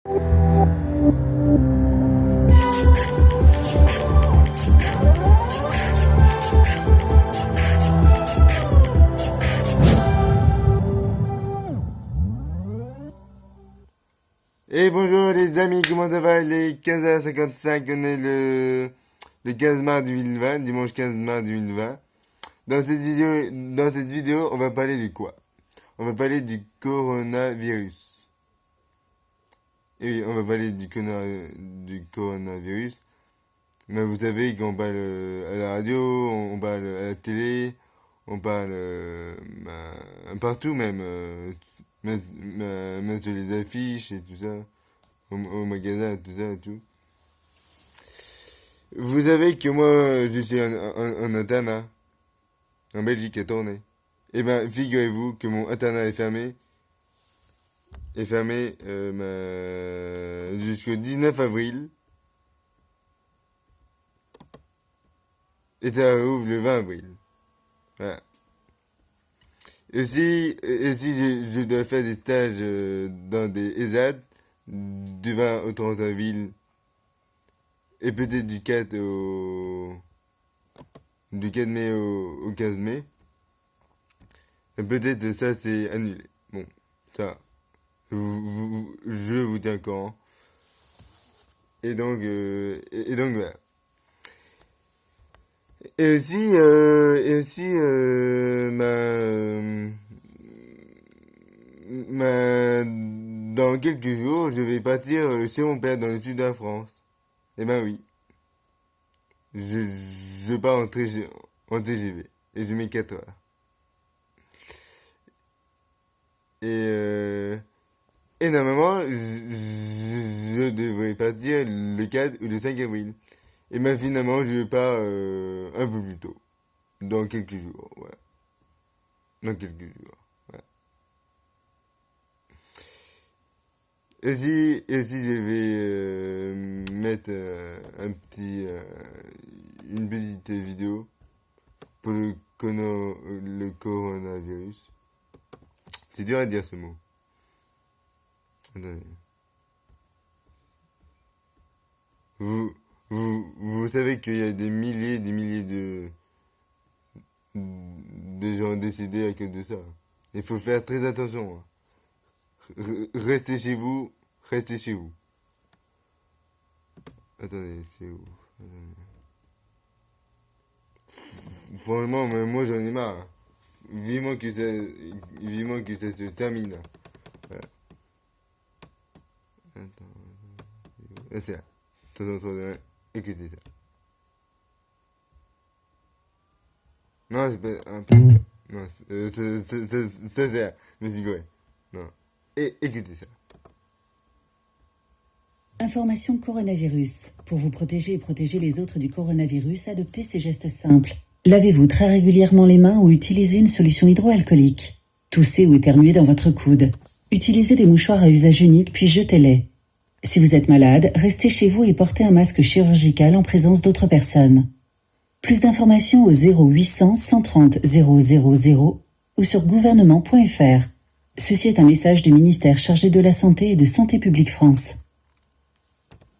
Et bonjour les amis, comment ça va? Il est 15h55, on est le 15 mars 2020, dimanche 15 mars 2020. Dans cette vidéo, on va parler de quoi? On va parler du coronavirus. Et oui, on va parler du coronavirus. Mais vous savez qu'on parle à la radio, on parle à la télé, on parle partout même, même sur les affiches et tout ça, au magasin, tout ça et tout. Vous savez que moi, je suis en internat, en Belgique, à Tournai. Eh ben, figurez-vous que mon internat est fermé jusqu'au 19 avril, et ça rouvre le 20 avril. Voilà. Et si je dois faire des stages dans des ESAD, du 20 au 30 avril, et peut-être du 4 mai au 15 mai, et peut-être ça c'est annulé. Bon, ça, je vous tiens au courant. Et donc voilà. Dans quelques jours, je vais partir chez mon père dans le sud de la France. Eh ben oui, je pars en TGV et je mets 4 heures. Et, euh, et normalement, je devrais partir le 4 ou le 5 avril. Et ben finalement, je pars un peu plus tôt. Dans quelques jours, ouais. Dans quelques jours, ouais. Et si je vais mettre une petite vidéo pour le coronavirus. C'est dur à dire ce mot. Attendez. Vous savez qu'il y a des milliers de gens décédés à cause de ça. Il faut faire très attention, hein. Restez chez vous. Restez chez vous. Attendez, c'est où? Franchement, moi j'en ai marre, hein. Vivement que ça se termine, hein. Voilà. Attends. Tiens. Attends, écoutez ça. Non, c'est pas. Non, ça c'est. Je me suis gouré. Non. Et écoutez ça. Information coronavirus. Pour vous protéger et protéger les autres du coronavirus, adoptez ces gestes simples. Lavez-vous très régulièrement les mains ou utilisez une solution hydroalcoolique. Toussez ou éternuez dans votre coude. Utilisez des mouchoirs à usage unique puis jetez-les. Si vous êtes malade, restez chez vous et portez un masque chirurgical en présence d'autres personnes. Plus d'informations au 0800 130 000 ou sur gouvernement.fr. Ceci est un message du ministère chargé de la Santé et de Santé publique France.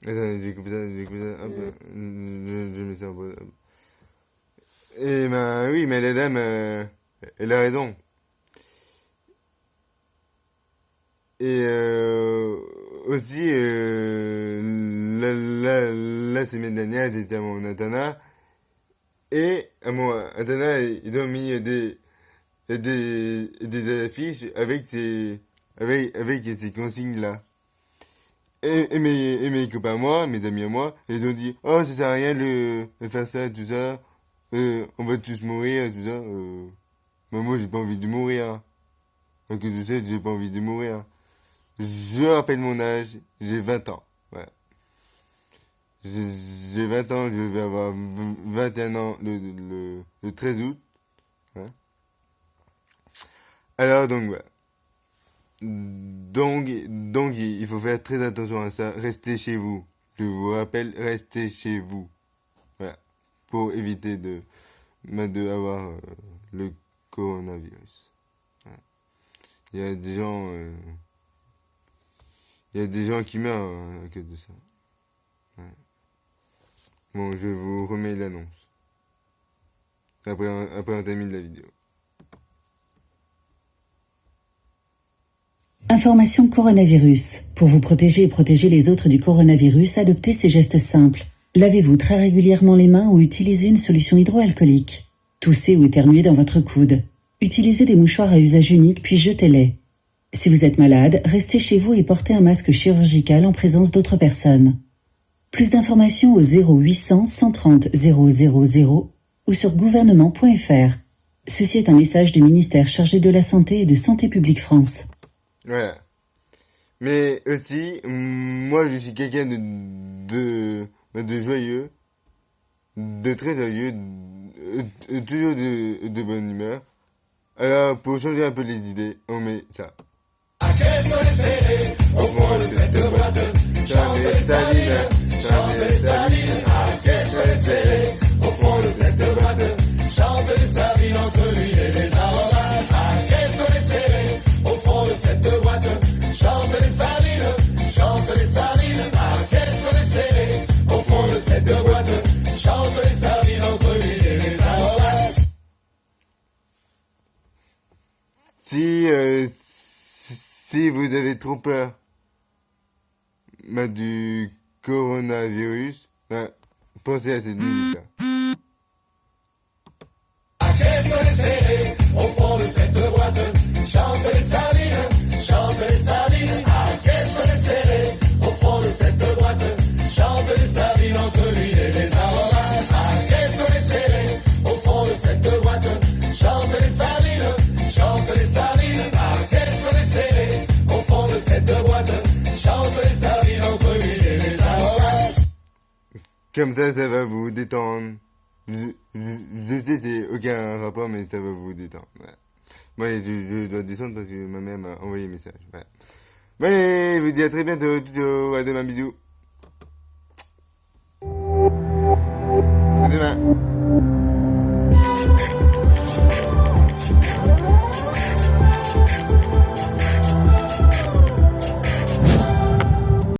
Attends, j'ai coupé ça, hop, je mets ça en pause, hop. Eh ben oui, mais la dame, elle a raison. Et aussi, la semaine dernière, j'étais à mon internat, et à mon internat, ils ont mis des affiches avec ces consignes-là. Et mes copains à moi, mes amis à moi, ils ont dit, oh, ça sert à rien de faire ça, tout ça, on va tous mourir, tout ça. Mais moi, j'ai pas envie de mourir, hein. À cause de ça, j'ai pas envie de mourir. Je rappelle mon âge, j'ai 20 ans. Voilà. J'ai 20 ans, je vais avoir 21 ans le 13 août. Hein. Alors, donc, voilà. Donc, il faut faire très attention à ça. Restez chez vous. Je vous rappelle, restez chez vous. Voilà. Pour éviter de avoir le coronavirus. Voilà. Il y a des gens Il y a des gens qui meurent à cause de ça. Ouais. Bon, je vous remets l'annonce. Après on termine la vidéo. Information coronavirus. Pour vous protéger et protéger les autres du coronavirus, adoptez ces gestes simples. Lavez-vous très régulièrement les mains ou utilisez une solution hydroalcoolique. Toussez ou éternuez dans votre coude. Utilisez des mouchoirs à usage unique puis jetez-les. Si vous êtes malade, restez chez vous et portez un masque chirurgical en présence d'autres personnes. Plus d'informations au 0800 130 000 ou sur gouvernement.fr. Ceci est un message du ministère chargé de la Santé et de Santé publique France. Voilà. Mais aussi, moi je suis quelqu'un de joyeux, de très joyeux, toujours de bonne humeur. Alors, pour changer un peu les idées, on met ça. Au fond de cette boîte, chante les salines, chante les salines. Ah, qu'est-ce que c'est? Au fond de cette boîte, chante les salines entre l'huile et les aromates. Ah, qu'est-ce que c'est? Au fond de cette boîte, chante les salines, chante les salines. Ah, qu'est-ce que c'est? Au fond de cette boîte, chante les salines entre l'huile et les aromates. Si vous avez trop peur du coronavirus, pensez à cette musique-là. Qu'est-ce que c'est au fond de cette boîte? Chante les salines, chante les salines. Ah, qu'est-ce que c'est au fond de cette boîte? Chante les salines entre l'huile et les aromates. Ah, qu'est-ce que c'est au fond de cette boîte? Chante les salines, chante les salines. Ah, qu'est-ce que c'est au fond de cette boîte? Chante les salines entre l'huile et les aromates. Comme ça va vous détendre. Je sais, c'est aucun rapport, mais ça va vous détendre. Voilà. Moi, je dois descendre parce que ma mère m'a envoyé un message. Voilà. Bon, allez, je vous dis à très bientôt. À demain, bisous. À demain.